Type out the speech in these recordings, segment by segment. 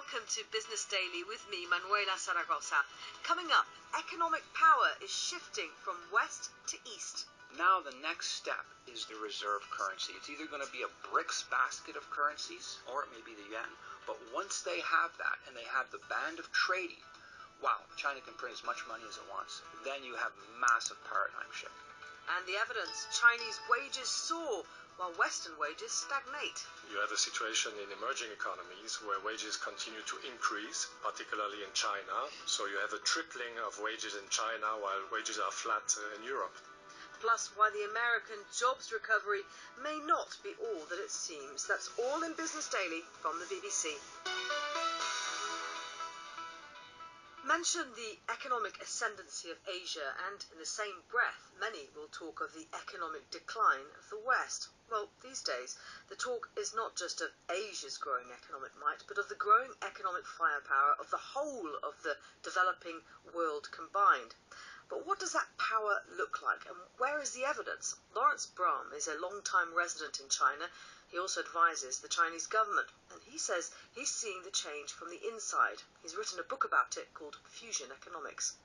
welcome to Business Daily with me, Manuela Zaragoza. Coming up, economic power is shifting from west to east. Now the next step is the reserve currency. It's either going to be a BRICS basket of currencies or it may be the yen. But once they have that and they have the band of trading, wow, China can print as much money as it wants. Then you have massive paradigm shift. And the evidence, Chinese wages soar while Western wages stagnate. You have a situation in emerging economies where wages continue to increase, particularly in China. So you have a tripling of wages in China while wages are flat in Europe. Plus, why the American jobs recovery may not be all that it seems. That's all in Business Daily from the BBC. Mention the economic ascendancy of Asia, and in the same breath, many will talk of the economic decline of the West. Well, these days, the talk is not just of Asia's growing economic might, but of the growing economic firepower of the whole of the developing world combined. But what does that power look like, and where is the evidence? Lawrence Brahm is a long-time resident in China. He also advises the Chinese government, and he says he's seeing the change from the inside. He's written a book about it called Fusion Economics.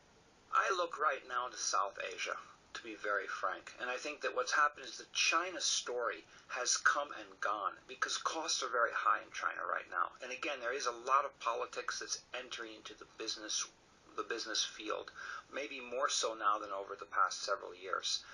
I look right now to South Asia, to be very frank, and I think that what's happened is the China story has come and gone because costs are very high in China right now. And again, there is a lot of politics that's entering into the business field, maybe more so now than over the past several years.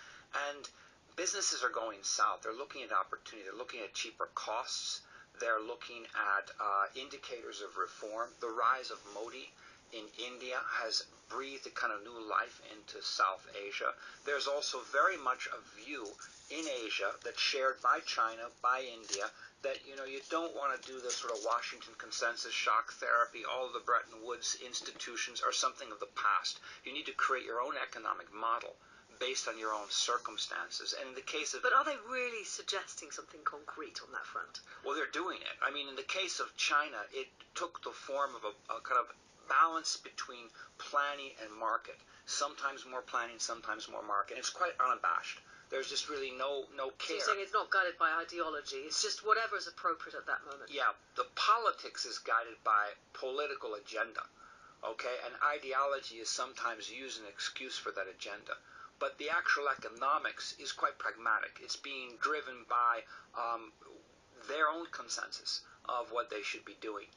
And businesses are going south. They're looking at opportunity. They're looking at cheaper costs. They're looking at indicators of reform. The rise of Modi in India has breathed a kind of new life into South Asia. There's also very much a view in Asia that's shared by China, by India, that you don't want to do the sort of Washington consensus, shock therapy, all of the Bretton Woods institutions are something of the past. You need to create your own economic model based on your own circumstances. And in the case of... But are they really suggesting something concrete on that front? Well, they're doing it. I mean, in the case of China, it took the form of a kind of balance between planning and market. Sometimes more planning, sometimes more market. It's quite unabashed. There's just really no care. So you're saying it's not guided by ideology, it's just whatever is appropriate at that moment? Yeah, the politics is guided by political agenda, okay? And ideology is sometimes used as an excuse for that agenda. But the actual economics is quite pragmatic. It's being driven by their own consensus of what they should be doing.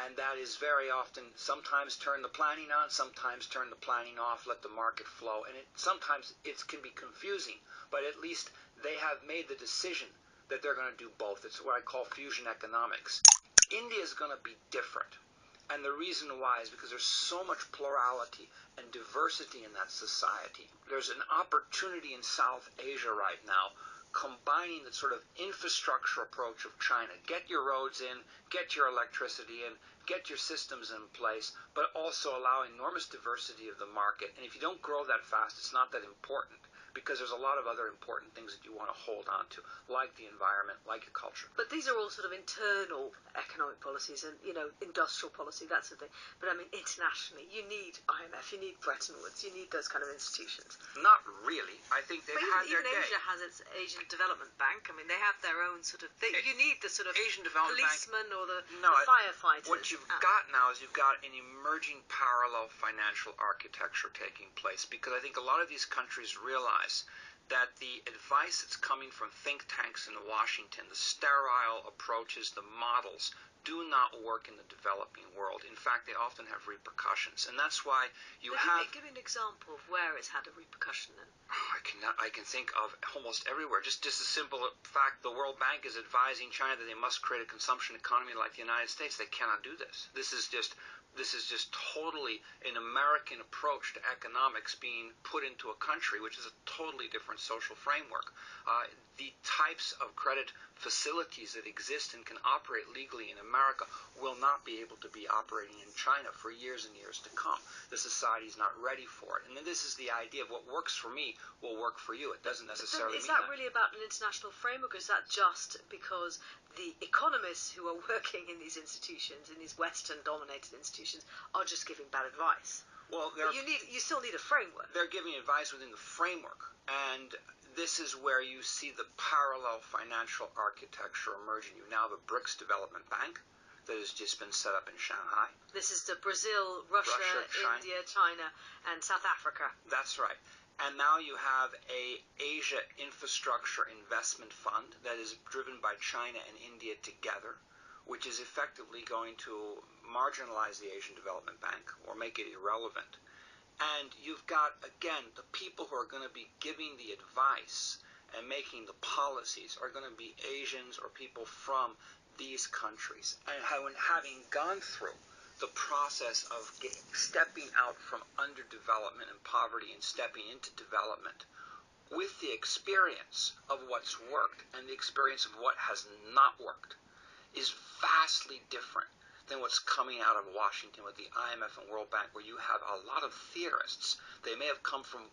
And that is very often, sometimes turn the planning on, sometimes turn the planning off, let the market flow. And sometimes it can be confusing, but at least they have made the decision that they're going to do both. It's what I call fusion economics. India is going to be different. And the reason why is because there's so much plurality and diversity in that society. There's an opportunity in South Asia right now, combining the sort of infrastructure approach of China. Get your roads in, get your electricity in, get your systems in place, but also allow enormous diversity of the market. And if you don't grow that fast, it's not that important, because there's a lot of other important things that you want to hold on to, like the environment, like your culture. But these are all sort of internal economic policies and, industrial policy, that sort of thing. But I mean, internationally, you need IMF, you need Bretton Woods, you need those kind of institutions. Not really. I think they've had their even day. Asia has its Asian Development Bank. I mean, they have their own sort of thing. You need the sort of Asian Development policemen Bank. or the No, firefighters. What you've got now is you've got an emerging parallel financial architecture taking place, because I think a lot of these countries realize that the advice that's coming from think tanks in Washington, the sterile approaches, the models, do not work in the developing world. In fact, they often have repercussions. And that's why you have... Give me an example of where it's had a repercussion then. I can think of almost everywhere. Just a simple fact, the World Bank is advising China that they must create a consumption economy like the United States. They cannot do this. This is just totally an American approach to economics being put into a country which is a totally different social framework. The types of credit facilities that exist and can operate legally in America will not be able to be operating in China for years and years to come. The society is not ready for it. And then this is the idea of what works for me will work for you. It doesn't necessarily mean that. Is that really about an international framework, or is that just because the economists who are working in these institutions, in these Western-dominated institutions, are just giving bad advice? Well, you still need a framework. They're giving advice within the framework, and this is where you see the parallel financial architecture emerging. You now have a BRICS development bank that has just been set up in Shanghai. This is the Brazil, Russia, India, China, and South Africa. That's right. And now you have a Asia Infrastructure Investment Fund that is driven by China and India together, which is effectively going to marginalize the Asian Development Bank or make it irrelevant. And you've got, again, the people who are going to be giving the advice and making the policies are going to be Asians or people from these countries. And having gone through the process of stepping out from underdevelopment and poverty and stepping into development, with the experience of what's worked and the experience of what has not worked, is vastly different than what's coming out of Washington with the IMF and World Bank, where you have a lot of theorists. They may have come from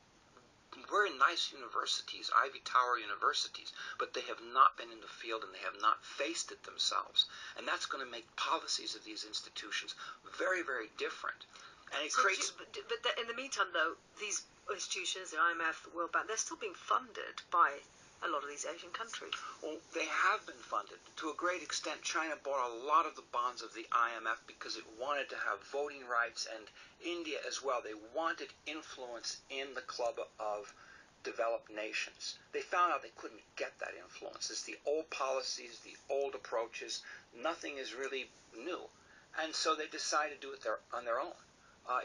very nice universities, Ivy Tower universities, but they have not been in the field and they have not faced it themselves. And that's going to make policies of these institutions very, very different. And it creates... But in the meantime, though, these institutions, the IMF, the World Bank, they're still being funded by a lot of these Asian countries. Well, they have been funded. To a great extent, China bought a lot of the bonds of the IMF because it wanted to have voting rights, and India as well. They wanted influence in the club of developed nations. They found out they couldn't get that influence. It's the old policies, the old approaches. Nothing is really new. And so they decided to do it on their own.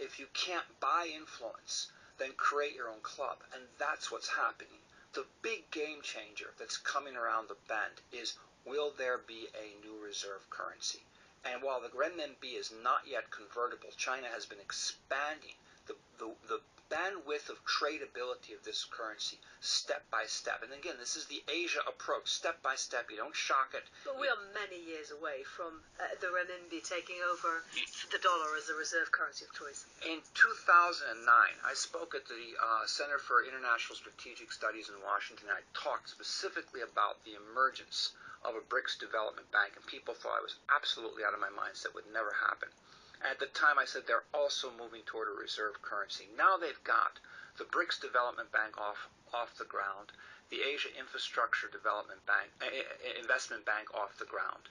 If you can't buy influence, then create your own club. And that's what's happening. The big game changer that's coming around the bend is, will there be a new reserve currency? And while the renminbi is not yet convertible, China has been expanding the bandwidth of tradability of this currency step by step. And again, this is the Asia approach, step by step. You don't shock it. But we are many years away from the renminbi taking over the dollar as the reserve currency of choice. In 2009, I spoke at the Center for International Strategic Studies in Washington. I talked specifically about the emergence of a BRICS development bank, and people thought I was absolutely out of my mind, so it would never happen. At the time, I said they're also moving toward a reserve currency. Now they've got the BRICS Development Bank off the ground, the Asia Infrastructure Development Bank, Investment Bank off the ground.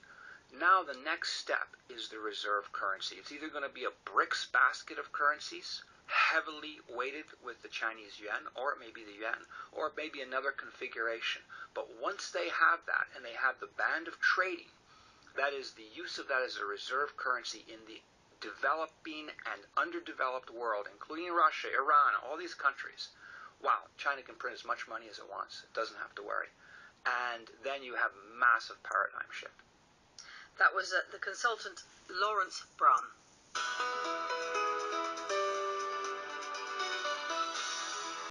Now the next step is the reserve currency. It's either going to be a BRICS basket of currencies, heavily weighted with the Chinese yuan, or it may be the yuan, or it may be another configuration. But once they have that, and they have the band of trading, that is the use of that as a reserve currency in the developing and underdeveloped world, including Russia, Iran, all these countries, wow, China can print as much money as it wants. It doesn't have to worry. And then you have massive paradigm shift. That was the consultant Lawrence Brown.